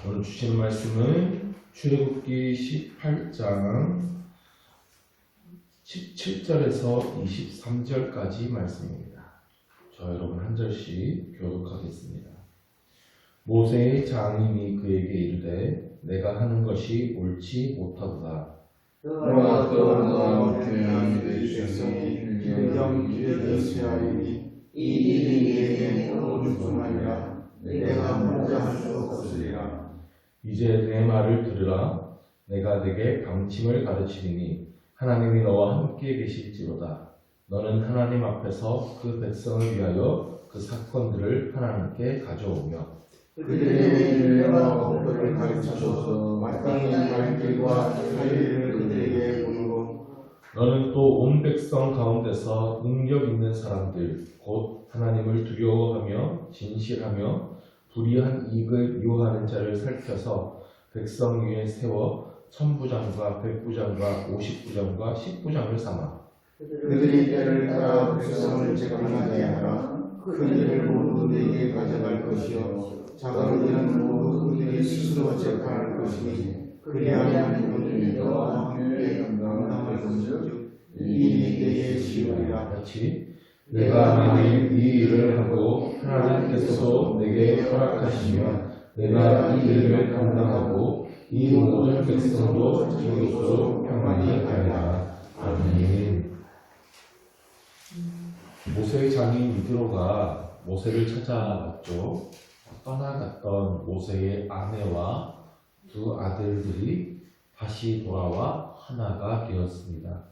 오늘 주신 말씀은 출애굽기 18장 17절에서 23절까지 말씀입니다. 저 여러분 한 절씩 교독하겠습니다. 모세의 장인이 그에게 이르되 내가 하는 것이 옳지 못하도다. 너와 또한 너와 교회한 네 백성이 김경 기회되었어야 하니 이 일이 내게 너무 중하니라. 내가 혼자 할 수 없으리라. 이제 내 말을 들으라. 내가 네게 방침을 가르치리니 하나님이 너와 함께 계실지로다. 너는 하나님 앞에서 그 백성을 위하여 그 사건들을 하나님께 가져오며 그들의 윤례와 법도를 가르치셔서 마땅히 갈 길과 사의를 그들에게 보이고 너는 또 온 백성 가운데서 능력 있는 사람들 곧 하나님을 두려워하며 진실하며 불의한 이익을 유하는 자를 살펴서 백성 위에 세워 1000부장과 100부장과 50부장과 10부장을 삼아 그들이 때를 따라 백성을 재판하게 하라. 큰 일을 모두 내게 가져갈 것이요 작은 일은 모두 그들이 스스로 재판할 것이니 그리하면 그들이 너와 함께 감당할 것이요 이 일이 내게 쉬우리라. 같이 내가 만일 이 일을 하고 하나님께서 내게 허락하시면 내가 이 일을 감당하고 이 모든 백성도 지금으로 평안히 가리라. 아멘. 모세의 장인 이드로가 모세를 찾아왔죠. 떠나갔던 모세의 아내와 두 아들들이 다시 돌아와 하나가 되었습니다.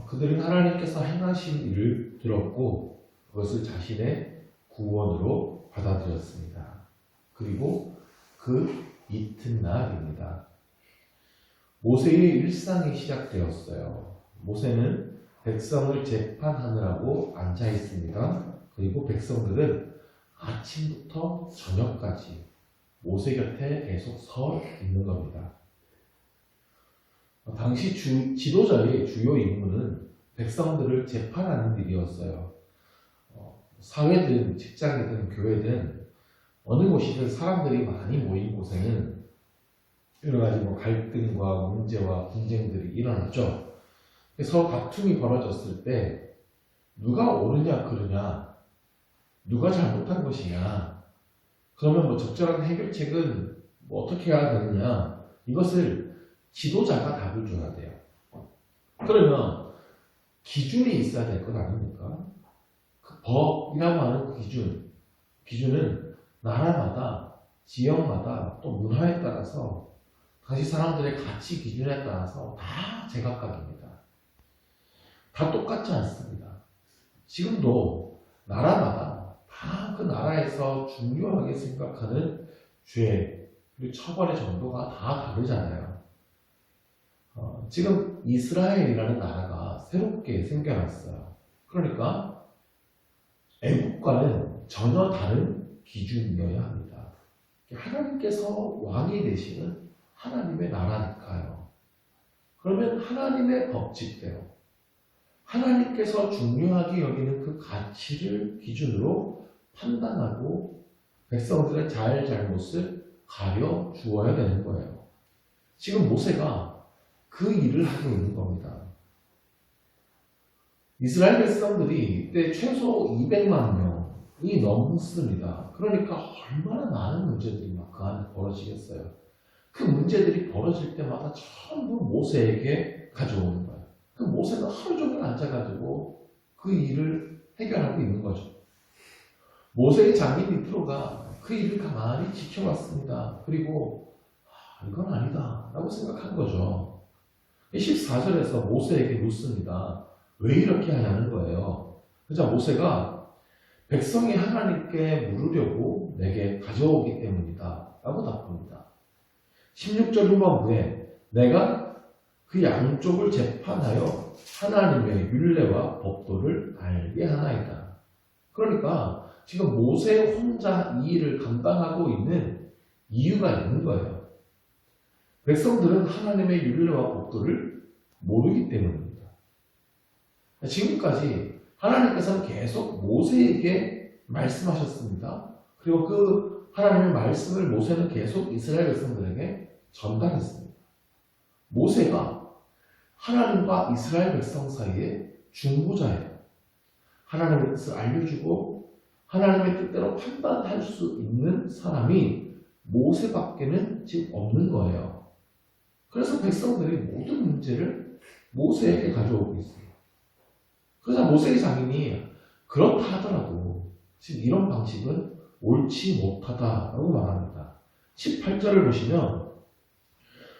그들은 하나님께서 행하신 일을 들었고 그것을 자신의 구원으로 받아들였습니다. 그리고 그 이튿날입니다. 모세의 일상이 시작되었어요. 모세는 백성을 재판하느라고 앉아 있습니다. 그리고 백성들은 아침부터 저녁까지 모세 곁에 계속 서 있는 겁니다. 당시 지도자의 주요 임무는 백성들을 재판하는 일이었어요. 사회든 직장이든 교회든 어느 곳이든 사람들이 많이 모인 곳에는 여러 가지 갈등과 문제와 분쟁들이 일어났죠. 서로 다툼이 벌어졌을 때 누가 옳으냐 그르냐, 누가 잘못한 것이냐, 그러면 적절한 해결책은 어떻게 해야 되느냐, 이것을 지도자가 답을 줘야 돼요. 그러면 기준이 있어야 될 것 아닙니까? 그 법이라고 하는 그 기준은 나라마다, 지역마다, 또 문화에 따라서 당시 사람들의 가치 기준에 따라서 다 제각각입니다. 다 똑같지 않습니다. 지금도 나라마다 다 그 나라에서 중요하게 생각하는 죄, 그리고 처벌의 정도가 다 다르잖아요. 지금 이스라엘이라는 나라가 새롭게 생겨났어요. 그러니까 애국과는 전혀 다른 기준이어야 합니다. 하나님께서 왕이 되시는 하나님의 나라니까요. 그러면 하나님의 법칙대로 하나님께서 중요하게 여기는 그 가치를 기준으로 판단하고 백성들의 잘못을 가려 주어야 되는 거예요. 지금 모세가 그 일을 하고 있는 겁니다. 이스라엘 백성들이 이때 최소 200만 명이 넘습니다. 그러니까 얼마나 많은 문제들이 그 안에 벌어지겠어요. 그 문제들이 벌어질 때마다 전부 모세에게 가져오는 거예요. 그 모세가 하루 종일 앉아가지고 그 일을 해결하고 있는 거죠. 모세의 장인 이트로가 그 일을 가만히 지켜봤습니다. 그리고 이건 아니다 라고 생각한 거죠. 14절에서 모세에게 묻습니다. 왜 이렇게 하냐는 거예요. 그래서 모세가 백성이 하나님께 물으려고 내게 가져오기 때문이다 라고 답합니다. 16절 후반부에 내가 그 양쪽을 재판하여 하나님의 율례와 법도를 알게 하나이다. 그러니까 지금 모세 혼자 이 일을 감당하고 있는 이유가 있는 거예요. 백성들은 하나님의 율례와 법도를 모르기 때문입니다. 지금까지 하나님께서는 계속 모세에게 말씀하셨습니다. 그리고 그 하나님의 말씀을 모세는 계속 이스라엘 백성들에게 전달했습니다. 모세가 하나님과 이스라엘 백성 사이의 중보자예요. 하나님의 뜻을 알려주고 하나님의 뜻대로 판단할 수 있는 사람이 모세밖에는 지금 없는 거예요. 그래서 백성들이 모든 문제를 모세에게 가져오고 있어요. 그러자 모세의 장인이 그렇다 하더라도 지금 이런 방식은 옳지 못하다라고 말합니다. 18절을 보시면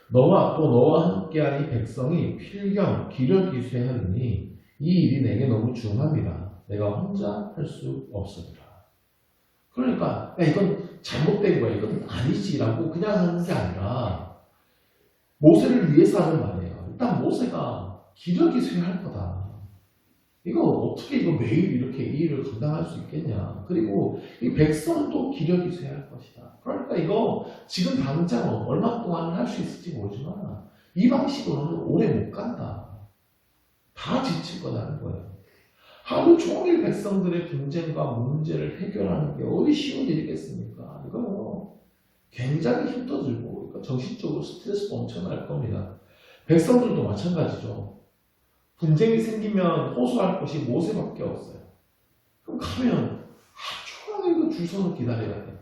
너와 또 너와 함께한 이 백성이 필경 기력이쇠하니 이 일이 내게 너무 중합니다. 내가 혼자 할 수 없으리라. 그러니까 야, 이건 잘못된 거야. 이건 아니지라고 그냥 하는 게 아니라 모세를 위해서 하는 말이에요. 일단 모세가 기력이쇠할 거다. 이거 어떻게 이거 매일 이렇게 이 일을 감당할 수 있겠냐. 그리고 이 백성도 기력이 쇠할 것이다. 그러니까 이거 지금 당장 얼마 동안 할 수 있을지 모르지만 이 방식으로는 오래 못 간다. 다 지칠 거라는 거예요. 하루 종일 백성들의 분쟁과 문제를 해결하는 게 어디 쉬운 일이겠습니까? 이거 굉장히 힘도 들고 그러니까 정신적으로 스트레스도 엄청날 겁니다. 백성들도 마찬가지죠. 분쟁이 생기면 호소할 것이 모세밖에 없어요. 그럼 가면 하루 종일 줄 서서 기다려야 돼.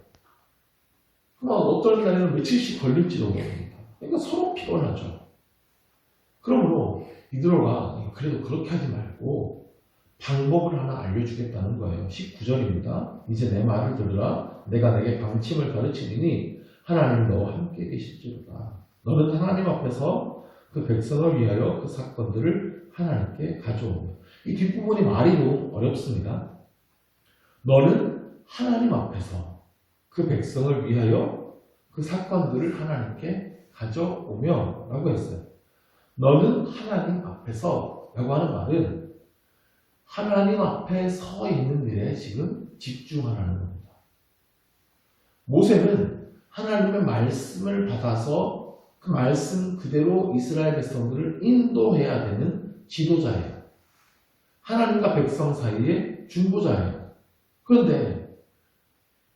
그럼 어떤 날에는 며칠씩 걸릴지도 모릅니다. 그러니까 서로 피곤하죠. 그러므로 이들어가 그래도 그렇게 하지 말고 방법을 하나 알려주겠다는 거예요. 19절입니다. 이제 내 말을 들으라. 내가 내게 방침을 가르치리니 하나님 너와 함께 계실지로다. 너는 하나님 앞에서 그 백성을 위하여 그 사건들을 하나님께 가져오며. 이 뒷부분이 말이 너무 어렵습니다. 너는 하나님 앞에서 그 백성을 위하여 그 사건들을 하나님께 가져오며 라고 했어요. 너는 하나님 앞에서 라고 하는 말은 하나님 앞에 서 있는 일에 지금 집중하라는 겁니다. 모세는 하나님의 말씀을 받아서 그 말씀 그대로 이스라엘 백성들을 인도해야 되는 지도자예요. 하나님과 백성 사이의 중보자예요. 그런데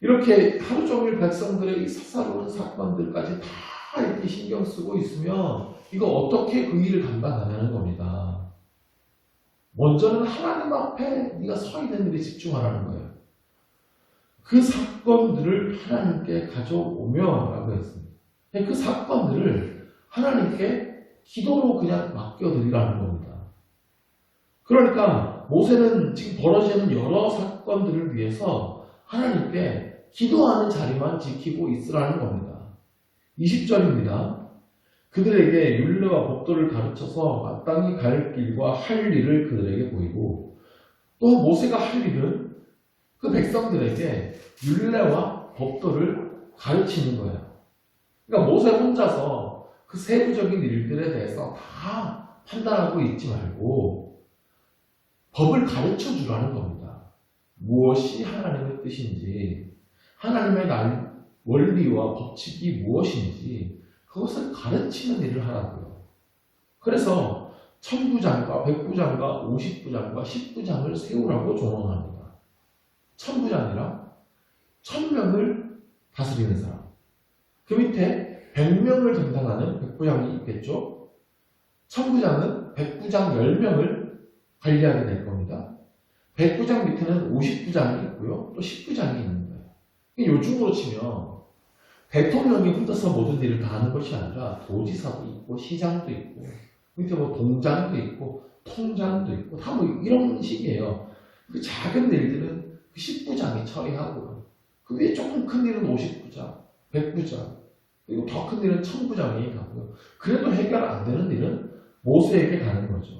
이렇게 하루 종일 백성들의 이 사사로운 사건들까지 다 이렇게 신경 쓰고 있으면 이거 어떻게 그 일을 감당하냐는 겁니다. 먼저는 하나님 앞에 네가 서 있는 일에 집중하라는 거예요. 그 사건들을 하나님께 가져오며 라고 했습니다. 그 사건들을 하나님께 기도로 그냥 맡겨드리라는 겁니다. 그러니까 모세는 지금 벌어지는 여러 사건들을 위해서 하나님께 기도하는 자리만 지키고 있으라는 겁니다. 20절입니다. 그들에게 율례와 법도를 가르쳐서 마땅히 갈 길과 할 일을 그들에게 보이고 또 모세가 할 일은 그 백성들에게 율례와 법도를 가르치는 거예요. 그러니까 모세 혼자서 그 세부적인 일들에 대해서 다 판단하고 있지 말고 법을 가르쳐 주라는 겁니다. 무엇이 하나님의 뜻인지, 하나님의 원리와 법칙이 무엇인지 그것을 가르치는 일을 하라고요. 그래서 1000부장과 100부장과 50부장과 10부장을 세우라고 조언합니다. 1000부장이라 1000명을 다스리는 사람. 그 밑에 100명을 담당하는 100부장이 있겠죠. 1000부장은 100부장 10명을 관리하게 될 겁니다. 100부장 밑에는 50부장이 있고요. 또 10부장이 있는 거예요. 요즘으로 치면 대통령이 혼자서 모든 일을 다 하는 것이 아니라 도지사도 있고 시장도 있고 밑에 뭐 동장도 있고 통장도 있고 다 뭐 이런 식이에요. 그 작은 일들은 그 10부장이 처리하고요. 그 위에 조금 큰 일은 50부장, 100부장 그리고 더 큰 일은 1000부장이 가고요. 그래도 해결 안 되는 일은 모세에게 가는 거죠.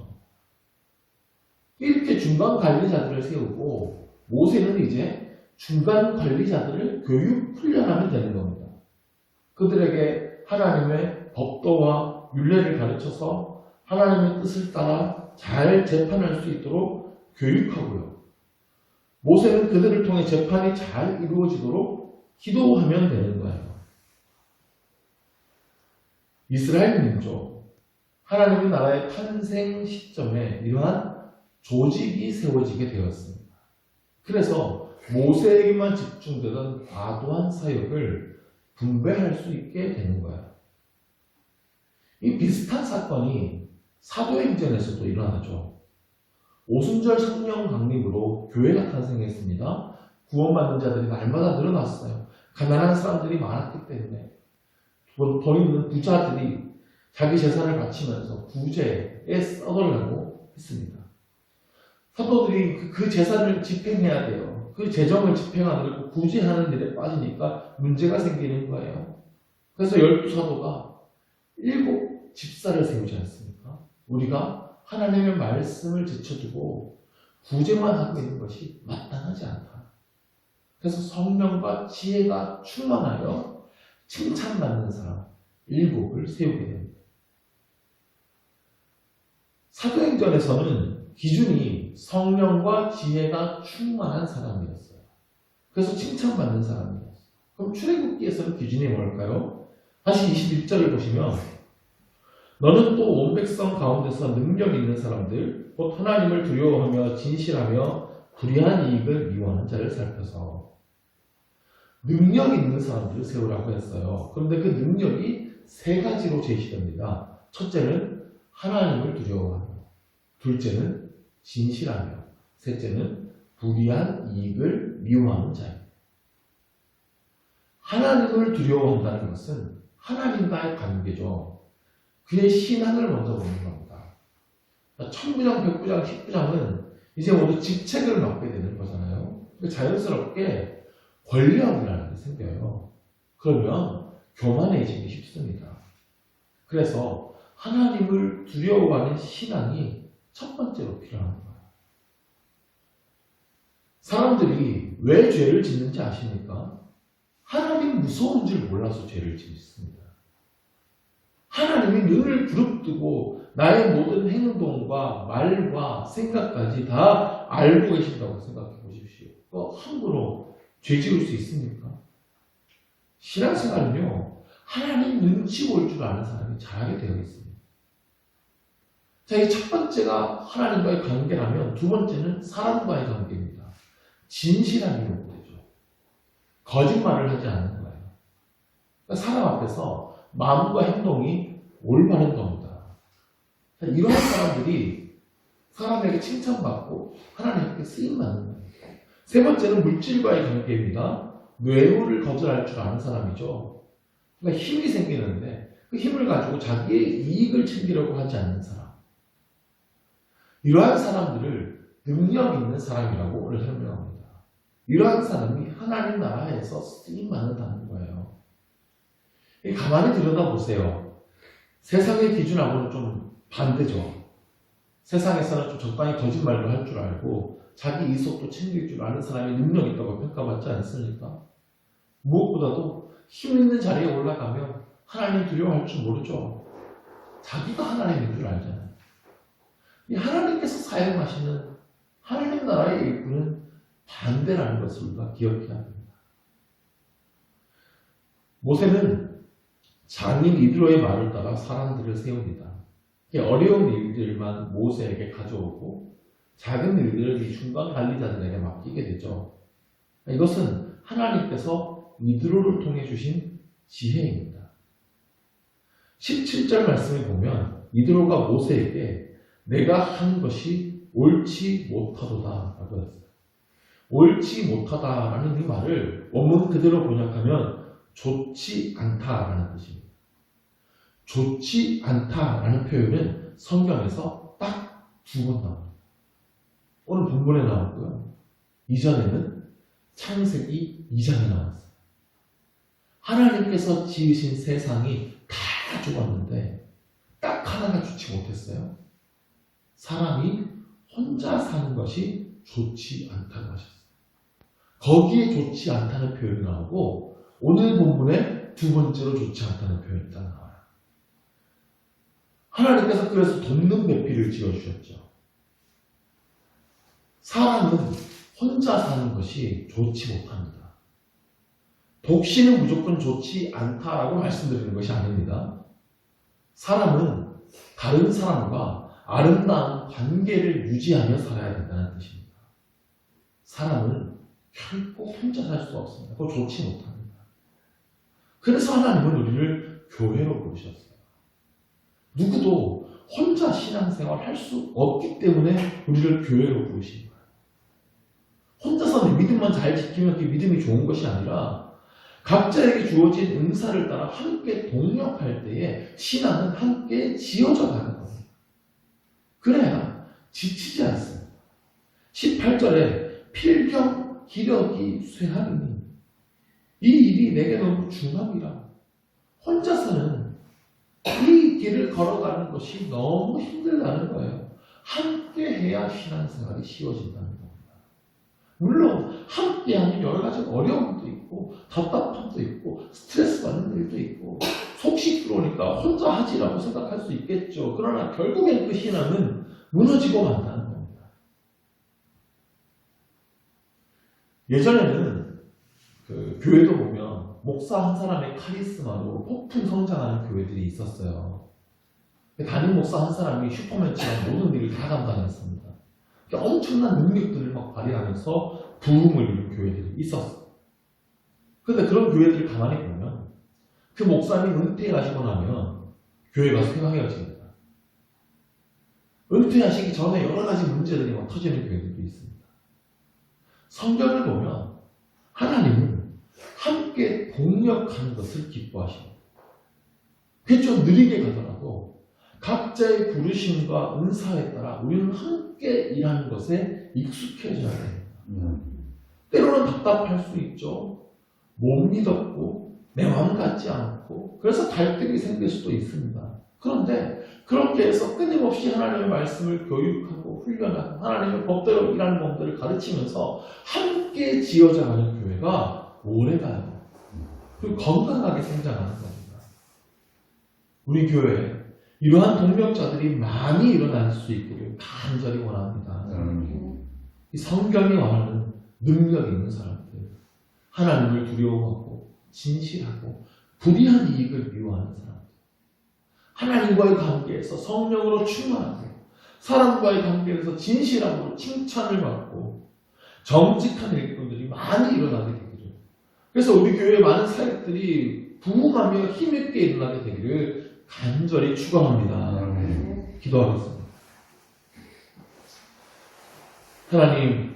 이렇게 중간 관리자들을 세우고 모세는 이제 중간 관리자들을 교육 훈련하면 되는 겁니다. 그들에게 하나님의 법도와 율례를 가르쳐서 하나님의 뜻을 따라 잘 재판할 수 있도록 교육하고요. 모세는 그들을 통해 재판이 잘 이루어지도록 기도하면 되는 거예요. 이스라엘 민족, 하나님의 나라의 탄생 시점에 이러한 조직이 세워지게 되었습니다. 그래서 모세에게만 집중되던 과도한 사역을 분배할 수 있게 되는 거야. 이 비슷한 사건이 사도행전에서도 일어나죠. 오순절 성령 강림으로 교회가 탄생했습니다. 구원받는 자들이 날마다 늘어났어요. 가난한 사람들이 많았기 때문에 돈 있는 부자들이 자기 재산을 바치면서 구제에 써달라고 했습니다. 사도들이 그 재산을 집행해야 돼요. 그 재정을 집행하느라고 구제하는 일에 빠지니까 문제가 생기는 거예요. 그래서 12사도가 7 집사를 세우지 않습니까? 우리가 하나님의 말씀을 제쳐두고 구제만 하고 있는 것이 마땅하지 않다. 그래서 성령과 지혜가 충만하여 칭찬받는 사람 7을 세우게 됩니다. 사도행전에서는 기준이 성령과 지혜가 충만한 사람이었어요. 그래서 칭찬받는 사람이었어요. 그럼 출애굽기에서는 기준이 뭘까요? 다시 21절을 보시면 너는 또 온 백성 가운데서 능력 있는 사람들 곧 하나님을 두려워하며 진실하며 불의한 이익을 미워하는 자를 살펴서 능력 있는 사람들을 세우라고 했어요. 그런데 그 능력이 3가지로 제시됩니다. 첫째는 하나님을 두려워하며, 둘째는 진실하며, 셋째는 불의한 이익을 미워하는 자입니다. 하나님을 두려워한다는 것은 하나님과의 관계죠. 그의 신앙을 먼저 보는 겁니다. 천부장, 백부장, 십부장은 이제 모두 직책을 맡게 되는 거잖아요. 자연스럽게 권력이라는 게 생겨요. 그러면 교만해지기 쉽습니다. 그래서 하나님을 두려워하는 신앙이 첫 번째로 필요한 거예요. 사람들이 왜 죄를 짓는지 아십니까? 하나님 무서운 줄 몰라서 죄를 짓습니다. 하나님이 늘 부릅뜨고 나의 모든 행동과 말과 생각까지 다 알고 계신다고 생각해 보십시오. 함부로 죄 지을 수 있습니까? 신앙생활은요, 하나님 눈치 볼 줄 아는 사람이 잘하게 되어 있습니다. 자, 이 첫 번째가 하나님과의 관계라면 두 번째는 사람과의 관계입니다. 진실함이 요구되죠. 거짓말을 하지 않는 거예요. 그러니까 사람 앞에서 마음과 행동이 올바른 겁니다. 자, 이러한 사람들이 사람에게 칭찬받고 하나님께 쓰임받는 거예요. 세 번째는 물질과의 관계입니다. 뇌물을 거절할 줄 아는 사람이죠. 그러니까 힘이 생기는데 그 힘을 가지고 자기의 이익을 챙기려고 하지 않는 사람. 이러한 사람들을 능력 있는 사람이라고 오늘 설명합니다. 이러한 사람이 하나님 나라에서 쓰임받는다는 거예요. 가만히 들여다보세요. 세상의 기준하고는 좀 반대죠. 세상에서는 좀 적당히 거짓말도 할 줄 알고 자기 이속도 챙길 줄 아는 사람이 능력 있다고 평가받지 않습니까? 무엇보다도 힘 있는 자리에 올라가면 하나님 두려워할 줄 모르죠. 자기가 하나님인 줄 알잖아요. 이 하나님께서 사용하시는 하나님 나라의 일꾼은 반대라는 것을 우리가 기억해야 합니다. 모세는 장인 이드로의 말을 따라 사람들을 세웁니다. 어려운 일들만 모세에게 가져오고 작은 일들을 이 중간 관리자들에게 맡기게 되죠. 이것은 하나님께서 이드로를 통해 주신 지혜입니다. 17절 말씀을 보면 이드로가 모세에게 내가 한 것이 옳지 못하도다 라고 했어요. 옳지 못하다라는 이 말을 원문 그대로 번역하면 좋지 않다라는 뜻입니다. 좋지 않다라는 표현은 성경에서 딱 2번 나옵니다. 오늘 본문에 나왔고요. 이전에는 창세기 2장에 나왔어요. 하나님께서 지으신 세상이 다 좋았는데 딱 하나가 좋지 못했어요. 사람이 혼자 사는 것이 좋지 않다고 하셨어요. 거기에 좋지 않다는 표현이 나오고 오늘 본문에 두 번째로 좋지 않다는 표현이 딱 나와요. 하나님께서 그래서 돕는 배필을 지어주셨죠. 사람은 혼자 사는 것이 좋지 못합니다. 독신은 무조건 좋지 않다라고 말씀드리는 것이 아닙니다. 사람은 다른 사람과 아름다운 관계를 유지하며 살아야 된다는 뜻입니다. 사람은 결코 혼자 살 수 없습니다. 그거 좋지 못합니다. 그래서 하나님은 우리를 교회로 부르셨어요. 누구도 혼자 신앙생활 할 수 없기 때문에 우리를 교회로 부르신 거예요. 혼자서는 믿음만 잘 지키면 그 믿음이 좋은 것이 아니라 각자에게 주어진 은사를 따라 함께 동력할 때에 신앙은 함께 지어져 가는 겁니다. 그래야 지치지 않습니다. 18절에 필경 기력이 쇠하리니 이 일이 내게 너무 중함이라. 혼자서는 이 길을 걸어가는 것이 너무 힘들다는 거예요. 함께 해야 신앙생활이 쉬워진다는 겁니다. 물론 함께하면 여러 가지 어려움도 있고 답답함도 있고 스트레스 받는 일도 있고 속시 들어오니까 혼자 하지라고 생각할 수 있겠죠. 그러나 결국엔 그 신앙은 무너지고 만다는 겁니다. 예전에는 그 교회도 보면 목사 한 사람의 카리스마로 폭풍 성장하는 교회들이 있었어요. 담임 목사 한 사람이 슈퍼맨처럼 모든 일을 다 감당했습니다. 엄청난 능력들을 막 발휘하면서 부흥을 이룬 교회들이 있었어요. 그런데 그런 교회들을 가만히 보면 그 목사님 은퇴하시고 나면 교회가 쇠퇴해집니다. 은퇴하시기 전에 여러 가지 문제들이 막 터지는 교회들도 있습니다. 성경을 보면 하나님은 함께 동력하는 것을 기뻐하십니다. 그게 좀 느리게 가더라도 각자의 부르심과 은사에 따라 우리는 함께 일하는 것에 익숙해져야 됩니다. 때로는 답답할 수 있죠. 못 믿었고 내 마음 같지 않고 그래서 갈등이 생길 수도 있습니다. 그런데 그렇게 해서 끊임없이 하나님의 말씀을 교육하고 훈련하고 하나님의 법대로 일하는 법들을 가르치면서 함께 지어져가는 교회가 오래가요. 그리고 건강하게 성장하는 겁니다. 우리 교회에 이러한 동력자들이 많이 일어날 수 있기를 간절히 원합니다. 이 성경이 원하는 능력 있는 사람들, 하나님을 두려워하고 진실하고 불의한 이익을 미워하는 사람들, 하나님과의 관계에서 성령으로 충만하고 사람과의 관계에서 진실함으로 칭찬을 받고 정직한 일꾼들이 많이 일어나게 되기를, 그래서 우리 교회의 많은 사역들이 부흥하며 힘있게 일어나게 되기를 간절히 축원합니다. 기도하겠습니다. 하나님,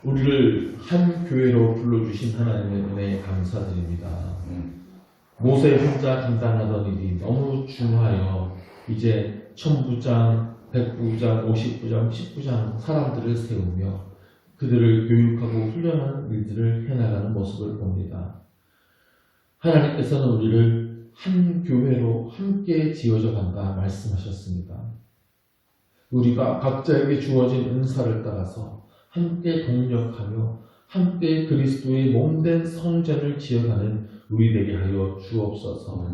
우리를 한 교회로 불러주신 하나님의 은혜에 감사드립니다. 모세 혼자 감당하던 일이 너무 중하여 이제 1000부장, 100부장, 50부장, 10부장 사람들을 세우며 그들을 교육하고 훈련하는 일들을 해나가는 모습을 봅니다. 하나님께서는 우리를 한 교회로 함께 지어져 간다 말씀하셨습니다. 우리가 각자에게 주어진 은사를 따라서 함께 동력하며 함께 그리스도의 몸된 성전을 지어가는 우리 되게 하여 주옵소서.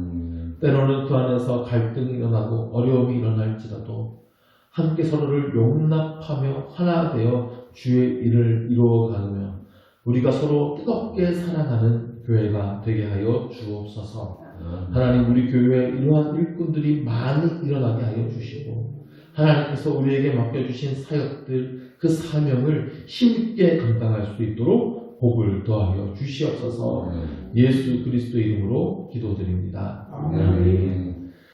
때로는 그 안에서 갈등이 일어나고 어려움이 일어날지라도 함께 서로를 용납하며 하나 되어 주의 일을 이루어가며 우리가 서로 뜨겁게 사랑하는 교회가 되게 하여 주옵소서. 하나님, 우리 교회에 이러한 일꾼들이 많이 일어나게 하여 주시고 하나님께서 우리에게 맡겨주신 사역들, 그 사명을 힘있게 감당할 수 있도록 복을 더하여 주시옵소서. 예수 그리스도 이름으로 기도드립니다. 아멘.